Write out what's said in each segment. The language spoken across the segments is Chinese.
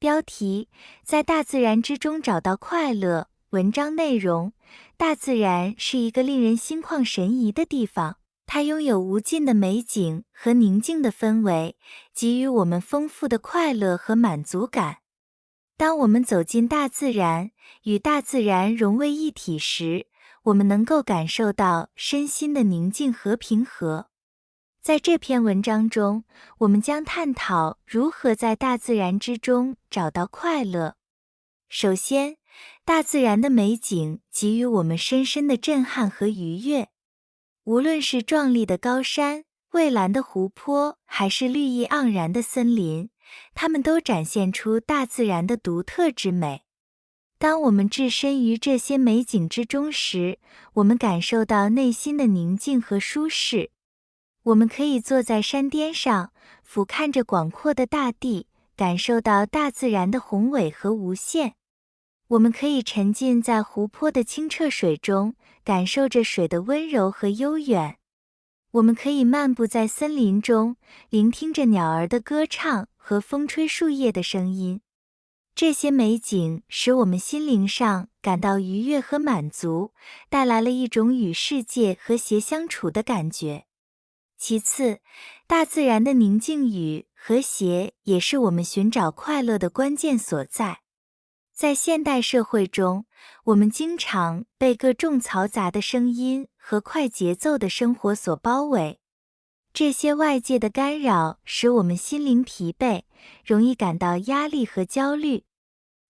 标题：在大自然之中找到快乐。文章内容：大自然是一个令人心旷神怡的地方，它拥有无尽的美景和宁静的氛围，给予我们丰富的快乐和满足感。当我们走进大自然，与大自然融为一体时，我们能够感受到身心的宁静和平和。在这篇文章中，我们将探讨如何在大自然之中找到快乐。首先，大自然的美景给予我们深深的震撼和愉悦。无论是壮丽的高山、蔚蓝的湖泊，还是绿意盎然的森林，它们都展现出大自然的独特之美。当我们置身于这些美景之中时，我们感受到内心的宁静和舒适。我们可以坐在山巅上，俯瞰着广阔的大地，感受到大自然的宏伟和无限。我们可以沉浸在湖泊的清澈水中，感受着水的温柔和悠远。我们可以漫步在森林中，聆听着鸟儿的歌唱和风吹树叶的声音。这些美景使我们心灵上感到愉悦和满足，带来了一种与世界和谐相处的感觉。其次，大自然的宁静与和谐也是我们寻找快乐的关键所在。在现代社会中，我们经常被各种嘈杂的声音和快节奏的生活所包围。这些外界的干扰使我们心灵疲惫，容易感到压力和焦虑。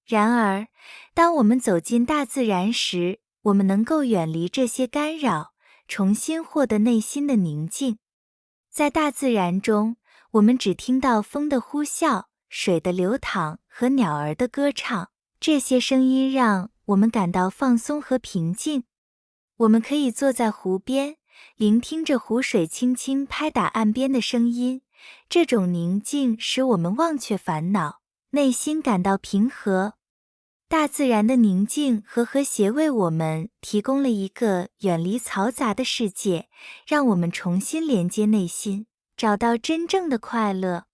然而，当我们走进大自然时，我们能够远离这些干扰，重新获得内心的宁静。在大自然中，我们只听到风的呼啸、水的流淌和鸟儿的歌唱。这些声音让我们感到放松和平静。我们可以坐在湖边，聆听着湖水轻轻拍打岸边的声音，这种宁静使我们忘却烦恼，内心感到平和。大自然的宁静和和谐为我们提供了一个远离嘈杂的世界，让我们重新连接内心，找到真正的快乐。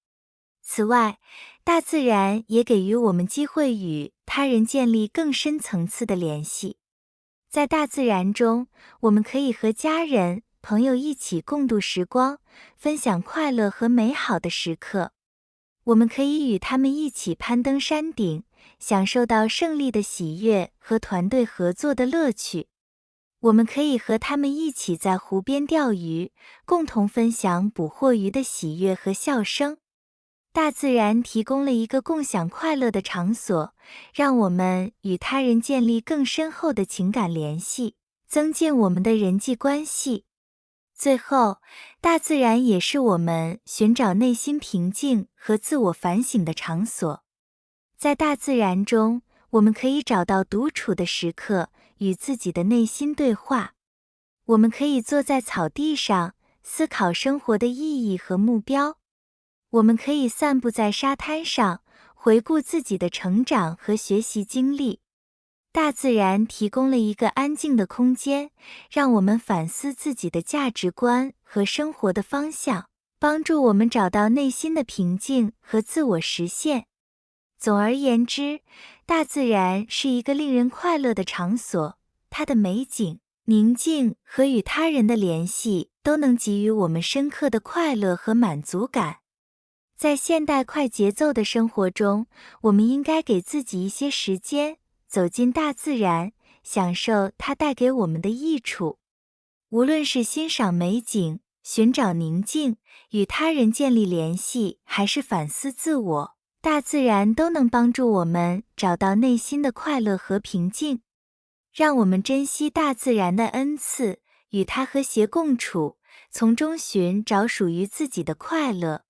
此外，大自然也给予我们机会与他人建立更深层次的联系。在大自然中，我们可以和家人、朋友一起共度时光，分享快乐和美好的时刻。我们可以与他们一起攀登山顶，享受到胜利的喜悦和团队合作的乐趣。我们可以和他们一起在湖边钓鱼，共同分享捕获鱼的喜悦和笑声。大自然提供了一个共享快乐的场所，让我们与他人建立更深厚的情感联系，增进我们的人际关系。最后，大自然也是我们寻找内心平静和自我反省的场所。在大自然中，我们可以找到独处的时刻，与自己的内心对话。我们可以坐在草地上，思考生活的意义和目标。我们可以散步在沙滩上，回顾自己的成长和学习经历。大自然提供了一个安静的空间，让我们反思自己的价值观和生活的方向，帮助我们找到内心的平静和自我实现。总而言之，大自然是一个令人快乐的场所，它的美景、宁静和与他人的联系都能给予我们深刻的快乐和满足感。在现代快节奏的生活中，我们应该给自己一些时间，走进大自然，享受它带给我们的益处。无论是欣赏美景、寻找宁静、与他人建立联系，还是反思自我，大自然都能帮助我们找到内心的快乐和平静。让我们珍惜大自然的恩赐，与它和谐共处，从中寻找属于自己的快乐。